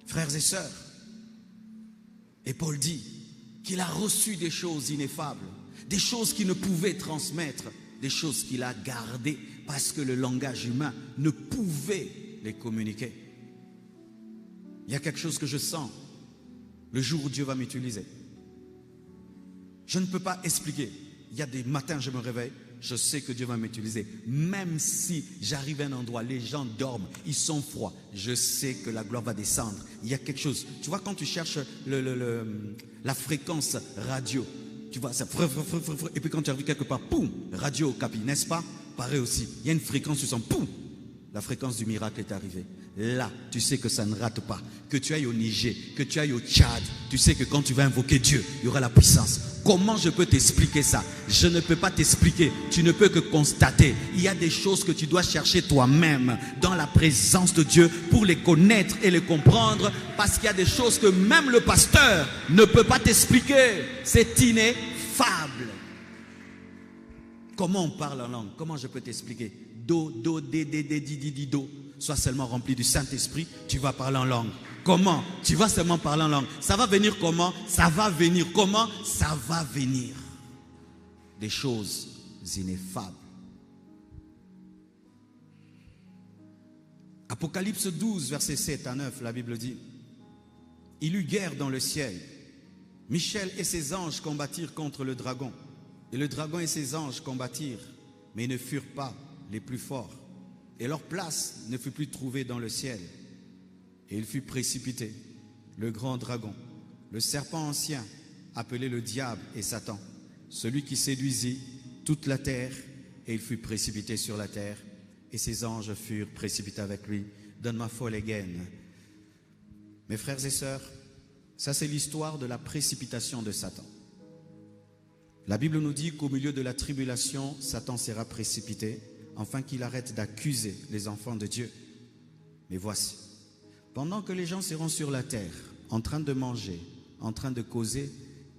Frères et sœurs, et Paul dit qu'il a reçu des choses ineffables, des choses qu'il ne pouvait transmettre, des choses qu'il a gardées parce que le langage humain ne pouvait les communiquer. Il y a quelque chose que je sens le jour où Dieu va m'utiliser. Je ne peux pas expliquer. Il y a des matins, je me réveille, je sais que Dieu va m'utiliser. Même si j'arrive à un endroit, les gens dorment, ils sont froids, je sais que la gloire va descendre. Il y a quelque chose. Tu vois, quand tu cherches la fréquence radio, tu vois, ça, et puis quand tu arrives quelque part, poum, radio Okapi, n'est-ce pas? Pareil aussi, il y a une fréquence, tu sens, poum, la fréquence du miracle est arrivée. Là, tu sais que ça ne rate pas. Que tu ailles au Niger, que tu ailles au Tchad, tu sais que quand tu vas invoquer Dieu, il y aura la puissance. Comment je peux t'expliquer ça? Je ne peux pas t'expliquer. Tu ne peux que constater. Il y a des choses que tu dois chercher toi-même dans la présence de Dieu pour les connaître et les comprendre, parce qu'il y a des choses que même le pasteur ne peut pas t'expliquer. C'est ineffable. Comment on parle en langue? Comment je peux t'expliquer? Do, do, dé, dé, dé, di, di, di, do. Sois seulement rempli du Saint-Esprit, tu vas parler en langue. Comment? Tu vas seulement parler en langue. Ça va venir comment? Ça va venir comment? Ça va venir. Des choses ineffables. Apocalypse 12, versets 7 à 9, la Bible dit: il eut guerre dans le ciel. Michel et ses anges combattirent contre le dragon. Et le dragon et ses anges combattirent, mais ils ne furent pas les plus forts. Et leur place ne fut plus trouvée dans le ciel. Et il fut précipité, le grand dragon, le serpent ancien, appelé le diable et Satan, celui qui séduisit toute la terre, et il fut précipité sur la terre, et ses anges furent précipités avec lui. Donne-moi folle et gaine. Mes frères et sœurs, ça c'est l'histoire de la précipitation de Satan. La Bible nous dit qu'au milieu de la tribulation, Satan sera précipité, afin qu'il arrête d'accuser les enfants de Dieu. Mais voici, pendant que les gens seront sur la terre, en train de manger, en train de causer,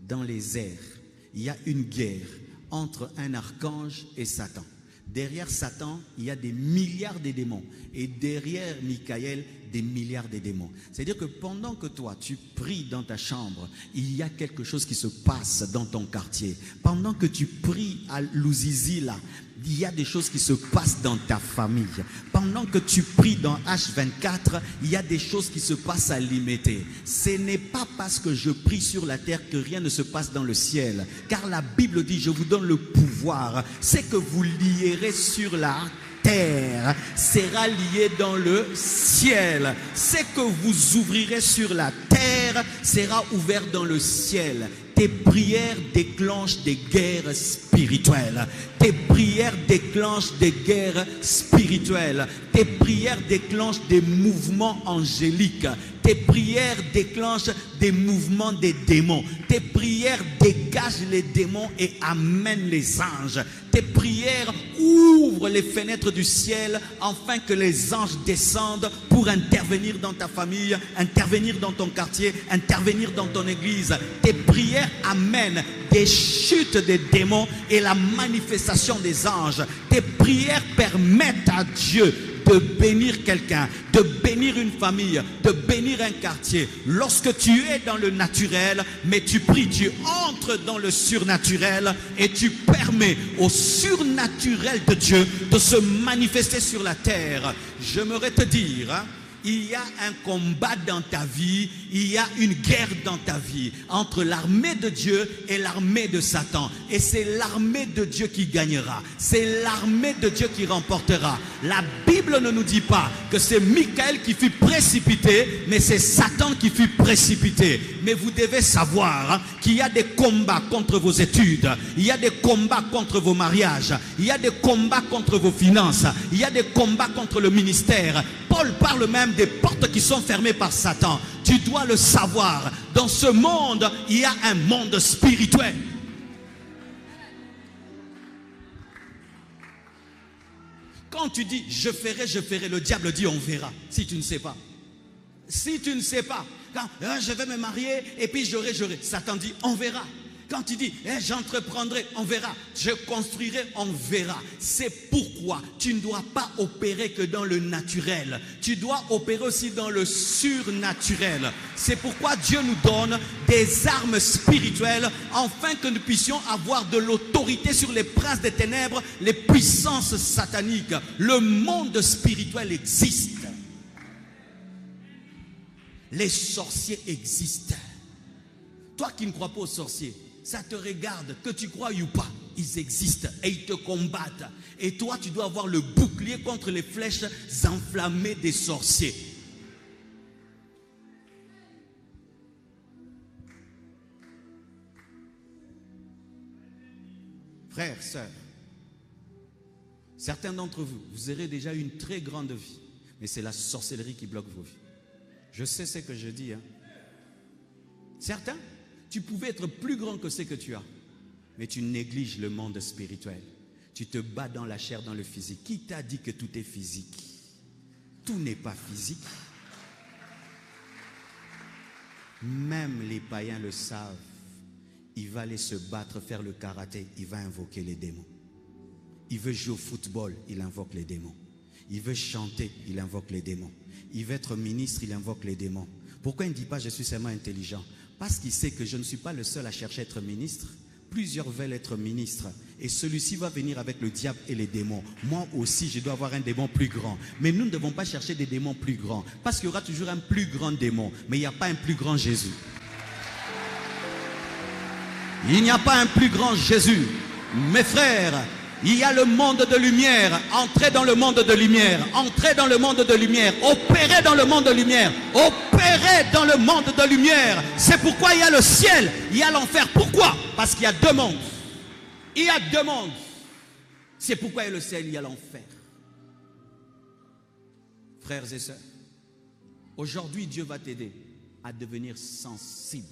dans les airs, il y a une guerre entre un archange et Satan. Derrière Satan, il y a des milliards de démons. Et derrière Michael, des milliards de démons. C'est-à-dire que pendant que toi, tu pries dans ta chambre, il y a quelque chose qui se passe dans ton quartier. Pendant que tu pries à Louzizi, là, il y a des choses qui se passent dans ta famille. Pendant que tu pries dans H24, il y a des choses qui se passent à Limité. Ce n'est pas parce que je prie sur la terre que rien ne se passe dans le ciel. Car la Bible dit, je vous donne le pouvoir. C'est que vous lierez sur la terre sera lié dans le ciel. C'est que vous ouvrirez sur la terre sera ouvert dans le ciel. Tes prières déclenchent des guerres spirituelles. Tes prières déclenchent des guerres spirituelles. Tes prières déclenchent des mouvements angéliques. Tes prières déclenchent des mouvements des démons. Tes prières dégagent les démons et amènent les anges. Tes prières ouvrent les fenêtres du ciel afin que les anges descendent pour intervenir dans ta famille, intervenir dans ton quartier, intervenir dans ton église. Tes prières amènent des chutes des démons et la manifestation des anges. Tes prières permettent à Dieu de bénir quelqu'un, de bénir une famille, de bénir un quartier. Lorsque tu es dans le naturel, mais tu pries, tu entres dans le surnaturel et tu permets au surnaturel de Dieu de se manifester sur la terre. J'aimerais te dire, il y a un combat dans ta vie, il y a une guerre dans ta vie entre l'armée de Dieu et l'armée de Satan. Et c'est l'armée de Dieu qui gagnera. C'est l'armée de Dieu qui remportera. La Bible ne nous dit pas que c'est Michael qui fut précipité, mais c'est Satan qui fut précipité. Mais vous devez savoir qu'il y a des combats contre vos études, il y a des combats contre vos mariages, il y a des combats contre vos finances, il y a des combats contre le ministère. Paul parle même des portes qui sont fermées par Satan. Tu dois le savoir. Dans ce monde, il y a un monde spirituel. Quand tu dis je ferai, le diable dit on verra. Si tu ne sais pas. Si tu ne sais pas, quand je vais me marier et puis j'aurai. Satan dit on verra. Quand tu dis, j'entreprendrai, on verra. Je construirai, on verra. C'est pourquoi tu ne dois pas opérer que dans le naturel. Tu dois opérer aussi dans le surnaturel. C'est pourquoi Dieu nous donne des armes spirituelles afin que nous puissions avoir de l'autorité sur les princes des ténèbres, les puissances sataniques. Le monde spirituel existe. Les sorciers existent. Toi qui ne crois pas aux sorciers, ça te regarde, que tu crois ou pas, ils existent et ils te combattent. Et toi, tu dois avoir le bouclier contre les flèches enflammées des sorciers. Frères, sœurs, certains d'entre vous, vous aurez déjà une très grande vie, mais c'est la sorcellerie qui bloque vos vies. Je sais ce que je dis. Certains, tu pouvais être plus grand que ce que tu as, mais tu négliges le monde spirituel. Tu te bats dans la chair, dans le physique. Qui t'a dit que tout est physique? Tout n'est pas physique. Même les païens le savent. Il va aller se battre, faire le karaté, il va invoquer les démons. Il veut jouer au football, il invoque les démons. Il veut chanter, il invoque les démons. Il veut être ministre, il invoque les démons. Pourquoi il ne dit pas je suis seulement intelligent? Parce qu'il sait que je ne suis pas le seul à chercher à être ministre. Plusieurs veulent être ministres. Et celui-ci va venir avec le diable et les démons. Moi aussi, je dois avoir un démon plus grand. Mais nous ne devons pas chercher des démons plus grands. Parce qu'il y aura toujours un plus grand démon. Mais il n'y a pas un plus grand Jésus. Il n'y a pas un plus grand Jésus. Mes frères, il y a le monde de lumière. Entrez dans le monde de lumière. Entrez dans le monde de lumière. Opérez dans le monde de lumière. Opérez dans le monde de lumière. C'est pourquoi il y a le ciel, il y a l'enfer. Pourquoi? Parce qu'il y a deux mondes. Il y a deux mondes. C'est pourquoi il y a le ciel, il y a l'enfer. Frères et sœurs, aujourd'hui Dieu va t'aider à devenir sensible.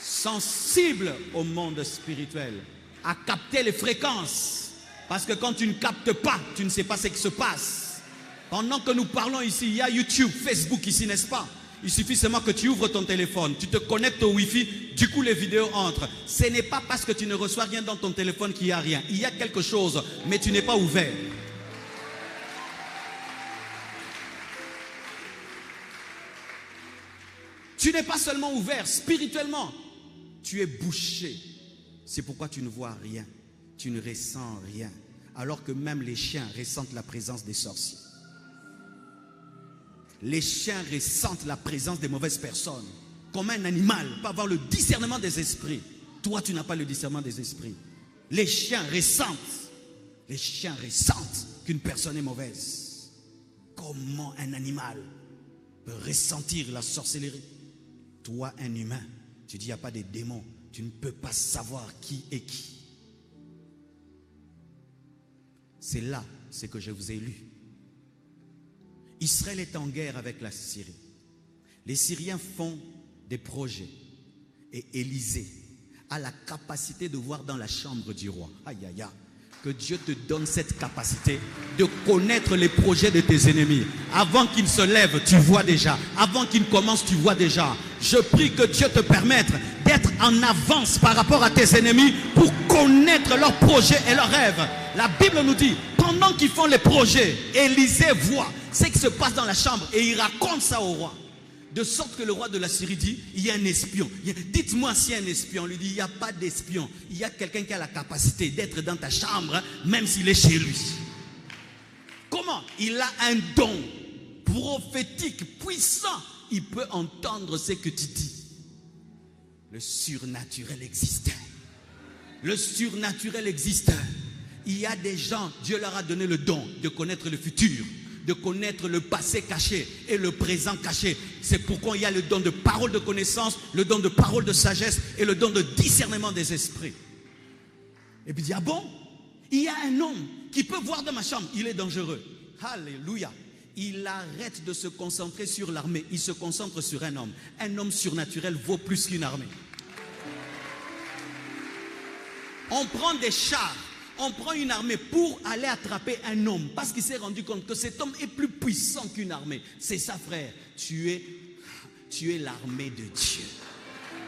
Sensible au monde spirituel, à capter les fréquences. Parce que quand tu ne captes pas, tu ne sais pas ce qui se passe. Pendant que nous parlons ici, il y a YouTube, Facebook ici, n'est-ce pas? Il suffit seulement que tu ouvres ton téléphone, tu te connectes au Wi-Fi, du coup les vidéos entrent. Ce n'est pas parce que tu ne reçois rien dans ton téléphone qu'il n'y a rien. Il y a quelque chose, mais tu n'es pas ouvert. Tu n'es pas seulement ouvert spirituellement, tu es bouché. C'est pourquoi tu ne vois rien, tu ne ressens rien. Alors que même les chiens ressentent la présence des sorciers. Les chiens ressentent la présence des mauvaises personnes. Comme un animal peut avoir le discernement des esprits. Toi, tu n'as pas le discernement des esprits. Les chiens ressentent qu'une personne est mauvaise. Comment un animal peut ressentir la sorcellerie? Toi, un humain, tu dis il n'y a pas de démons. Tu ne peux pas savoir qui est qui. C'est là ce que je vous ai lu. Israël est en guerre avec la Syrie. Les Syriens font des projets. Et Élisée a la capacité de voir dans la chambre du roi. Aïe, aïe, aïe. Que Dieu te donne cette capacité de connaître les projets de tes ennemis. Avant qu'ils se lèvent, tu vois déjà. Avant qu'ils commencent, tu vois déjà. Je prie que Dieu te permette d'être en avance par rapport à tes ennemis pour connaître leurs projets et leurs rêves. La Bible nous dit, pendant qu'ils font les projets, Élisée voit ce qui se passe dans la chambre et il raconte ça au roi. De sorte que le roi de la Syrie dit, il y a un espion. Dites-moi s'il y a un espion. On lui dit, il n'y a pas d'espion. Il y a quelqu'un qui a la capacité d'être dans ta chambre, même s'il est chez lui. Comment? Il a un don prophétique puissant. Il peut entendre ce que tu dis. Le surnaturel existe. Le surnaturel existe. Il y a des gens, Dieu leur a donné le don de connaître le futur, de connaître le passé caché et le présent caché. C'est pourquoi il y a le don de parole de connaissance, le don de parole de sagesse et le don de discernement des esprits. Et puis il dit, ah bon? Il y a un homme qui peut voir dans ma chambre, il est dangereux. Alléluia. Il arrête de se concentrer sur l'armée, il se concentre sur un homme. Un homme surnaturel vaut plus qu'une armée. On prend des chars, on prend une armée pour aller attraper un homme parce qu'il s'est rendu compte que cet homme est plus puissant qu'une armée. C'est ça, frère. Tu es l'armée de Dieu.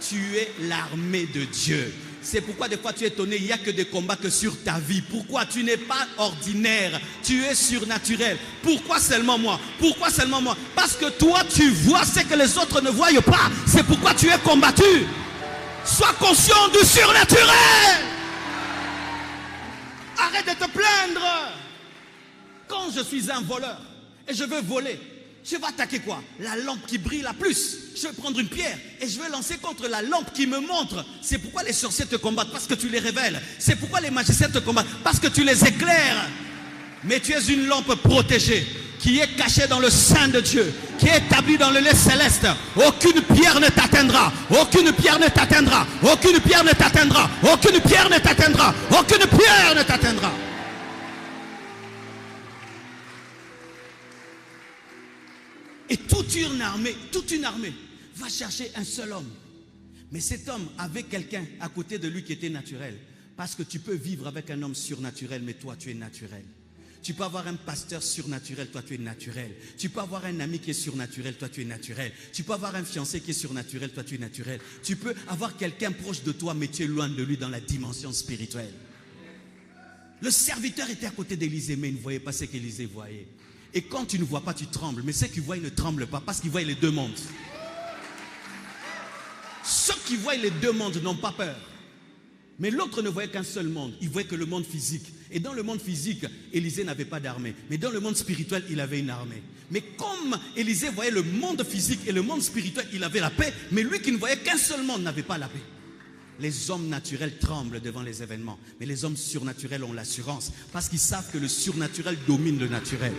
Tu es l'armée de Dieu. C'est pourquoi des fois tu es étonné, il n'y a que des combats que sur ta vie. Pourquoi tu n'es pas ordinaire? Tu es surnaturel. Pourquoi seulement moi? Pourquoi seulement moi? Parce que toi tu vois ce que les autres ne voient pas. C'est pourquoi tu es combattu. Sois conscient du surnaturel. Arrête de te plaindre. Quand je suis un voleur et je veux voler, je vais attaquer quoi? La lampe qui brille la plus. Je vais prendre une pierre et je vais lancer contre la lampe qui me montre. C'est pourquoi les sorciers te combattent, parce que tu les révèles. C'est pourquoi les magiciens te combattent, parce que tu les éclaires. Mais tu es une lampe protégée, qui est cachée dans le sein de Dieu, qui est établie dans le lieu céleste. Aucune pierre ne t'atteindra. Aucune pierre ne t'atteindra. Aucune pierre ne t'atteindra. Aucune pierre ne t'atteindra. Aucune pierre ne t'atteindra. Et toute une armée va chercher un seul homme. Mais cet homme avait quelqu'un à côté de lui qui était naturel. Parce que tu peux vivre avec un homme surnaturel, mais toi tu es naturel. Tu peux avoir un pasteur surnaturel, toi tu es naturel. Tu peux avoir un ami qui est surnaturel, toi tu es naturel. Tu peux avoir un fiancé qui est surnaturel, toi tu es naturel. Tu peux avoir quelqu'un proche de toi, mais tu es loin de lui dans la dimension spirituelle. Le serviteur était à côté d'Élisée, mais il ne voyait pas ce qu'Élisée voyait. Et quand tu ne vois pas, tu trembles. Mais ceux qui voient, ils ne tremblent pas parce qu'ils voient les deux mondes. Ceux qui voient les deux mondes n'ont pas peur. Mais l'autre ne voyait qu'un seul monde. Il voyait que le monde physique. Et dans le monde physique, Élisée n'avait pas d'armée. Mais dans le monde spirituel, il avait une armée. Mais comme Élisée voyait le monde physique et le monde spirituel, il avait la paix. Mais lui qui ne voyait qu'un seul monde n'avait pas la paix. Les hommes naturels tremblent devant les événements. Mais les hommes surnaturels ont l'assurance. Parce qu'ils savent que le surnaturel domine le naturel.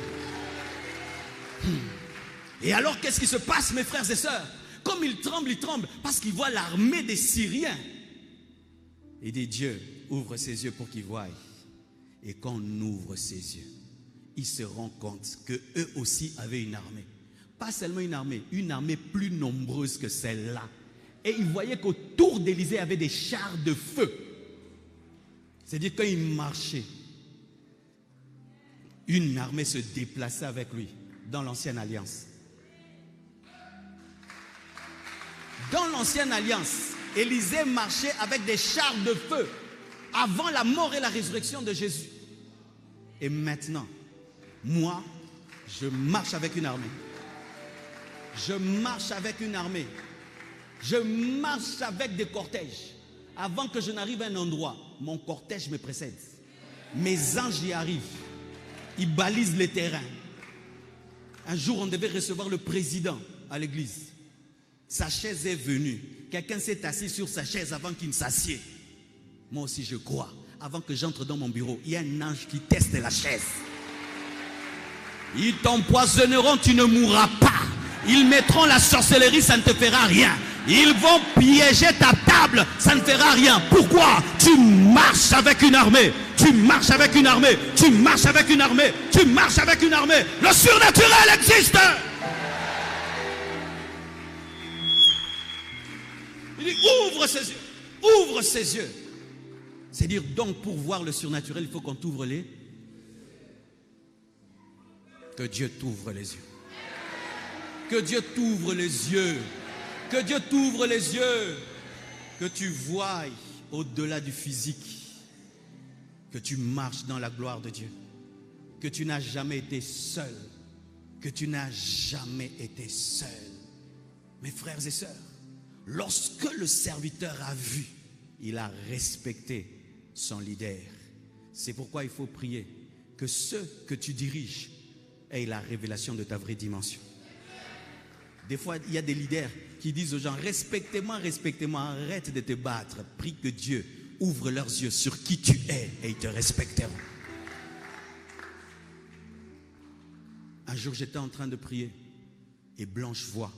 Et alors qu'est-ce qui se passe, mes frères et sœurs? Comme ils tremblent parce qu'ils voient l'armée des Syriens. Il dit, Dieu ouvre ses yeux pour qu'ils voient. Et quand on ouvre ses yeux, il se rend compte qu'eux aussi avaient une armée. Pas seulement une armée plus nombreuse que celle-là. Et il voyait qu'autour d'Élisée, il y avait des chars de feu. C'est-à-dire quand il marchait, une armée se déplaçait avec lui dans l'ancienne alliance. Dans l'ancienne alliance, Élisée marchait avec des chars de feu avant la mort et la résurrection de Jésus. Et maintenant, moi, je marche avec une armée. Je marche avec une armée. Je marche avec des cortèges. Avant que je n'arrive à un endroit, mon cortège me précède. Mes anges y arrivent. Ils balisent les terrains. Un jour, on devait recevoir le président à l'église. Sa chaise est venue. Quelqu'un s'est assis sur sa chaise avant qu'il ne s'assied. Moi aussi, je crois. Avant que j'entre dans mon bureau, il y a un ange qui teste la chaise. Ils t'empoisonneront, tu ne mourras pas. Ils mettront la sorcellerie, ça ne te fera rien. Ils vont piéger ta table, ça ne fera rien. Pourquoi? Tu marches avec une armée. Tu marches avec une armée. Tu marches avec une armée. Tu marches avec une armée. Le surnaturel existe. Il dit, ouvre ses yeux. Ouvre ses yeux. C'est-à-dire, donc, pour voir le surnaturel, il faut qu'on t'ouvre les... Que Dieu t'ouvre les yeux. Que Dieu t'ouvre les yeux. Que Dieu t'ouvre les yeux. Que tu voies au-delà du physique. Que tu marches dans la gloire de Dieu. Que tu n'as jamais été seul. Que tu n'as jamais été seul. Mes frères et sœurs, lorsque le serviteur a vu, il a respecté son leader. C'est pourquoi il faut prier que ceux que tu diriges aient la révélation de ta vraie dimension. Des fois, il y a des leaders qui disent aux gens, respectez-moi, respectez-moi, arrête de te battre. Prie que Dieu ouvre leurs yeux sur qui tu es et ils te respecteront. Un jour, j'étais en train de prier et Blanche voit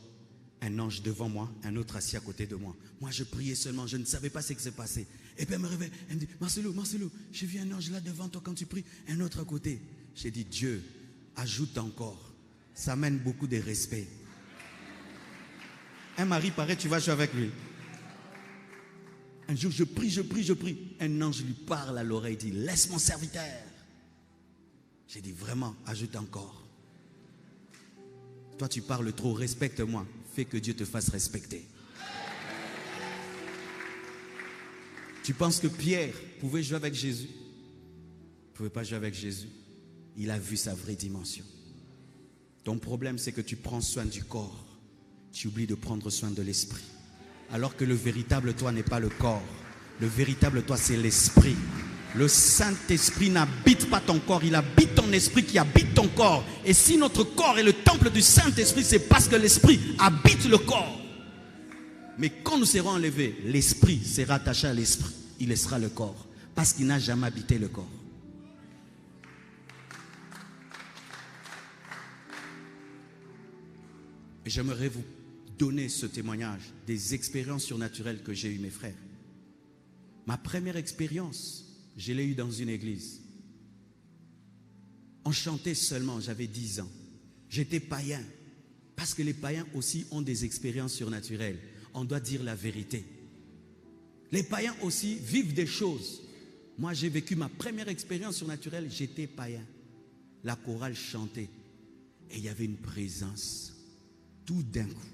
un ange devant moi, un autre assis à côté de moi. Moi, je priais seulement, je ne savais pas ce qui s'est passé. Et puis elle me réveille, elle me dit, Marcelo, j'ai vu un ange là devant toi quand tu pries, un autre à côté. J'ai dit, Dieu, ajoute encore. Ça mène beaucoup de respect. Un mari paraît, tu vas jouer avec lui. Un jour, je prie. Un ange lui parle à l'oreille, dit, laisse mon serviteur. J'ai dit, vraiment, ajoute encore. Toi, tu parles trop, respecte-moi. Fais que Dieu te fasse respecter. Tu penses que Pierre pouvait jouer avec Jésus? Il ne pouvait pas jouer avec Jésus. Il a vu sa vraie dimension. Ton problème, c'est que tu prends soin du corps. Tu oublies de prendre soin de l'esprit. Alors que le véritable toi n'est pas le corps. Le véritable toi, c'est l'esprit. Le Saint-Esprit n'habite pas ton corps, il habite ton esprit qui habite ton corps. Et si notre corps est le temple du Saint-Esprit, c'est parce que l'esprit habite le corps. Mais quand nous serons enlevés, l'esprit sera attaché à l'esprit. Il laissera le corps, parce qu'il n'a jamais habité le corps. Et j'aimerais vous donner ce témoignage des expériences surnaturelles que j'ai eues, mes frères. Ma première expérience, je l'ai eue dans une église. On chantait seulement, j'avais 10 ans. J'étais païen, parce que les païens aussi ont des expériences surnaturelles. On doit dire la vérité. Les païens aussi vivent des choses. Moi, j'ai vécu ma première expérience surnaturelle, j'étais païen. La chorale chantait et il y avait une présence. Tout d'un coup,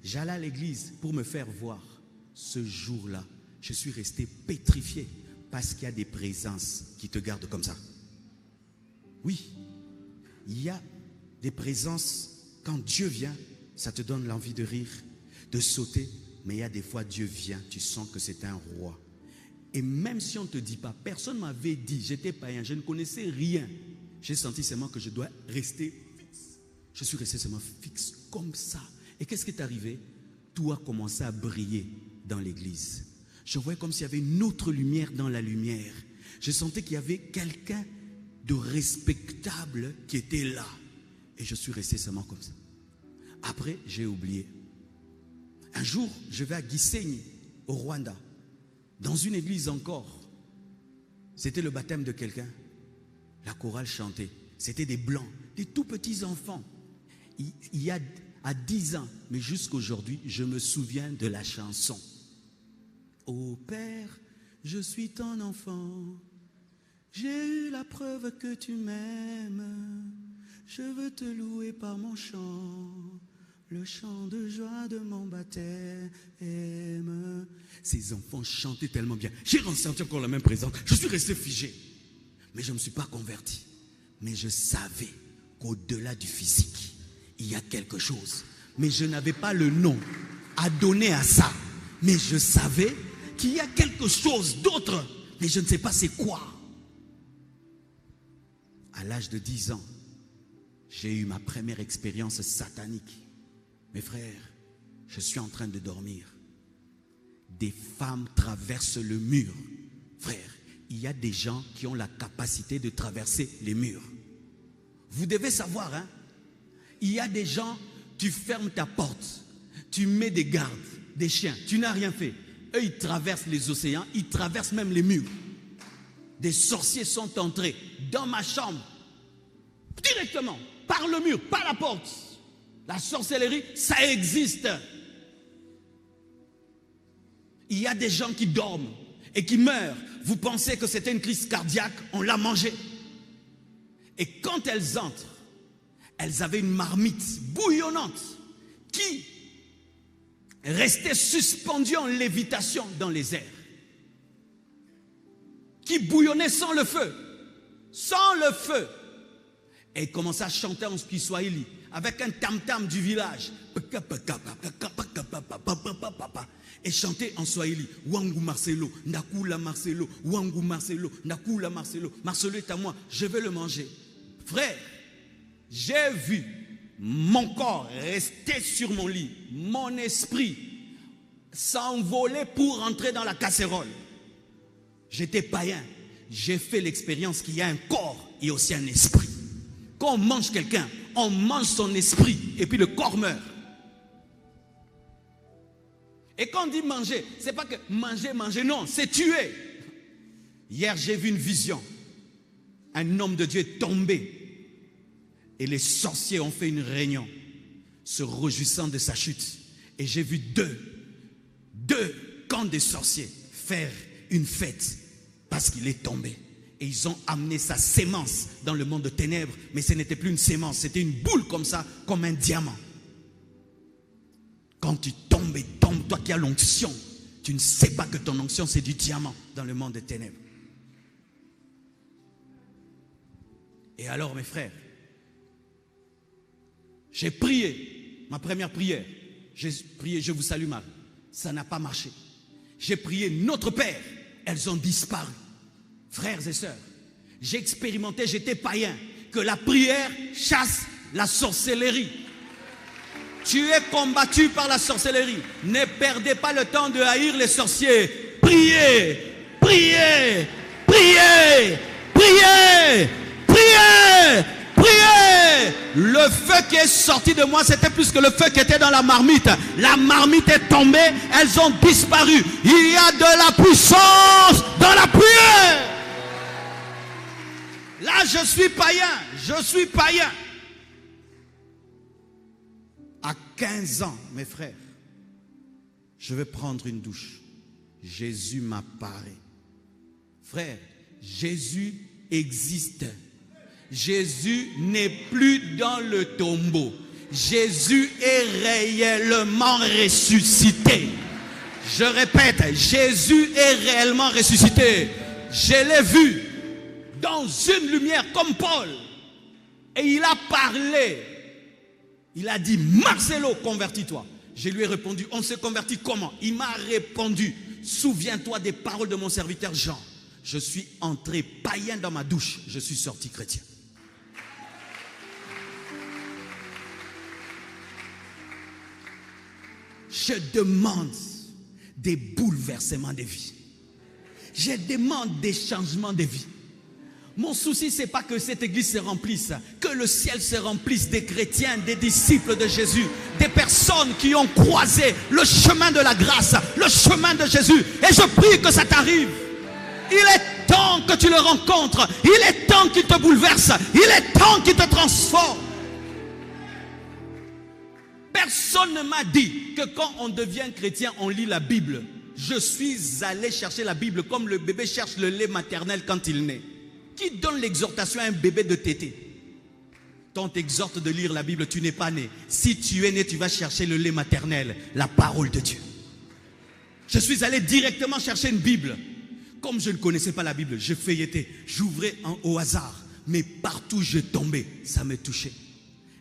j'allais à l'église pour me faire voir. Ce jour-là, je suis resté pétrifié parce qu'il y a des présences qui te gardent comme ça. Oui, il y a des présences, quand Dieu vient, ça te donne l'envie de rire, de sauter. Mais il y a des fois, Dieu vient, tu sens que c'est un roi. Et même si on ne te dit pas, personne ne m'avait dit, j'étais païen, je ne connaissais rien. J'ai senti seulement que je dois rester fixe. Je suis resté seulement fixe comme ça. Et qu'est-ce qui est arrivé? Tout a commencé à briller dans l'église. Je voyais comme s'il y avait une autre lumière dans la lumière. Je sentais qu'il y avait quelqu'un de respectable qui était là. Et je suis resté seulement comme ça. Après, j'ai oublié. Un jour, je vais à Gisenyi, au Rwanda, dans une église encore. C'était le baptême de quelqu'un. La chorale chantait. C'était des blancs, des tout petits enfants. Il y a à 10 ans, mais jusqu'aujourd'hui, je me souviens de la chanson. Ô Père, je suis ton enfant. J'ai eu la preuve que tu m'aimes. Je veux te louer par mon chant. Le chant de joie de mon baptême. Ces enfants chantaient tellement bien. J'ai ressenti encore la même présence. Je suis resté figé. Mais je ne me suis pas converti. Mais je savais qu'au-delà du physique, il y a quelque chose. Mais je n'avais pas le nom à donner à ça. Mais je savais qu'il y a quelque chose d'autre. Mais je ne sais pas c'est quoi. À l'âge de 10 ans, j'ai eu ma première expérience satanique. Mes frères, je suis en train de dormir. Des femmes traversent le mur. Frères, il y a des gens qui ont la capacité de traverser les murs. Vous devez savoir, hein, il y a des gens, tu fermes ta porte, tu mets des gardes, des chiens, tu n'as rien fait. Eux, ils traversent les océans, ils traversent même les murs. Des sorciers sont entrés dans ma chambre, directement, par le mur, par la porte. La sorcellerie, ça existe. Il y a des gens qui dorment et qui meurent. Vous pensez que c'était une crise cardiaque, on l'a mangé. Et quand elles entrent, elles avaient une marmite bouillonnante qui restait suspendue en lévitation dans les airs. Qui bouillonnait sans le feu. Sans le feu. Et il commençait à chanter en Kiswahili avec un tam-tam du village. Et chanter en Swahili. Wangu Marcelo, Nakula Marcelo, Wangu Marcelo, Nakula Marcelo. Marcelo est à moi, je vais le manger. Frère, j'ai vu mon corps rester sur mon lit, mon esprit s'envoler pour entrer dans la casserole. J'étais païen. J'ai fait l'expérience qu'il y a un corps et aussi un esprit. Quand on mange quelqu'un, on mange son esprit et puis le corps meurt. Et quand on dit manger, c'est pas que manger, non, c'est tuer. Hier, j'ai vu une vision. Un homme de Dieu est tombé. Et les sorciers ont fait une réunion, se réjouissant de sa chute. Et j'ai vu deux camps de sorciers faire une fête parce qu'il est tombé. Et ils ont amené sa sémence dans le monde de ténèbres. Mais ce n'était plus une sémence, c'était une boule comme ça, comme un diamant. Quand tu tombes et tombes, toi qui as l'onction, Tu ne sais pas que ton onction, c'est du diamant dans le monde des ténèbres. Et alors, mes frères, j'ai prié, ma première prière. J'ai prié, je vous salue Marie. Ça n'a pas marché. J'ai prié notre Père. Elles ont disparu. Frères et sœurs, j'ai expérimenté, j'étais païen, que la prière chasse la sorcellerie. Tu es combattu par la sorcellerie. Ne perdez pas le temps de haïr les sorciers. Priez, priez, priez, priez, priez, priez. Le feu qui est sorti de moi, c'était plus que le feu qui était dans la marmite. La marmite est tombée, elles ont disparu. Il y a de la puissance dans la prière. Là, je suis païen, je suis païen. À 15 ans, mes frères, je vais prendre une douche. Jésus m'apparaît. Frère, Jésus existe. Jésus n'est plus dans le tombeau. Jésus est réellement ressuscité. Je répète, Jésus est réellement ressuscité. Je l'ai vu dans une lumière comme Paul. Et il a parlé. Il a dit, Marcelo, convertis-toi. Je lui ai répondu, on s'est converti comment? Il m'a répondu, souviens-toi des paroles de mon serviteur Jean. Je suis entré païen dans ma douche, je suis sorti chrétien. Je demande des bouleversements de vie. Je demande des changements de vie. Mon souci, ce n'est pas que cette église se remplisse, que le ciel se remplisse des chrétiens, des disciples de Jésus, des personnes qui ont croisé le chemin de la grâce, le chemin de Jésus. Et je prie que ça t'arrive. Il est temps que tu le rencontres. Il est temps qu'il te bouleverse. Il est temps qu'il te transforme. Personne ne m'a dit que quand on devient chrétien, on lit la Bible. Je suis allé chercher la Bible comme le bébé cherche le lait maternel quand il naît. Qui donne l'exhortation à un bébé de téter? Quand t'exhorte de lire la Bible, tu n'es pas né. Si tu es né, tu vas chercher le lait maternel, la parole de Dieu. Je suis allé directement chercher une Bible. Comme je ne connaissais pas la Bible, je feuilletais, j'ouvrais au hasard. Mais partout où je tombais, ça me touchait.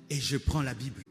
Et je prends la Bible.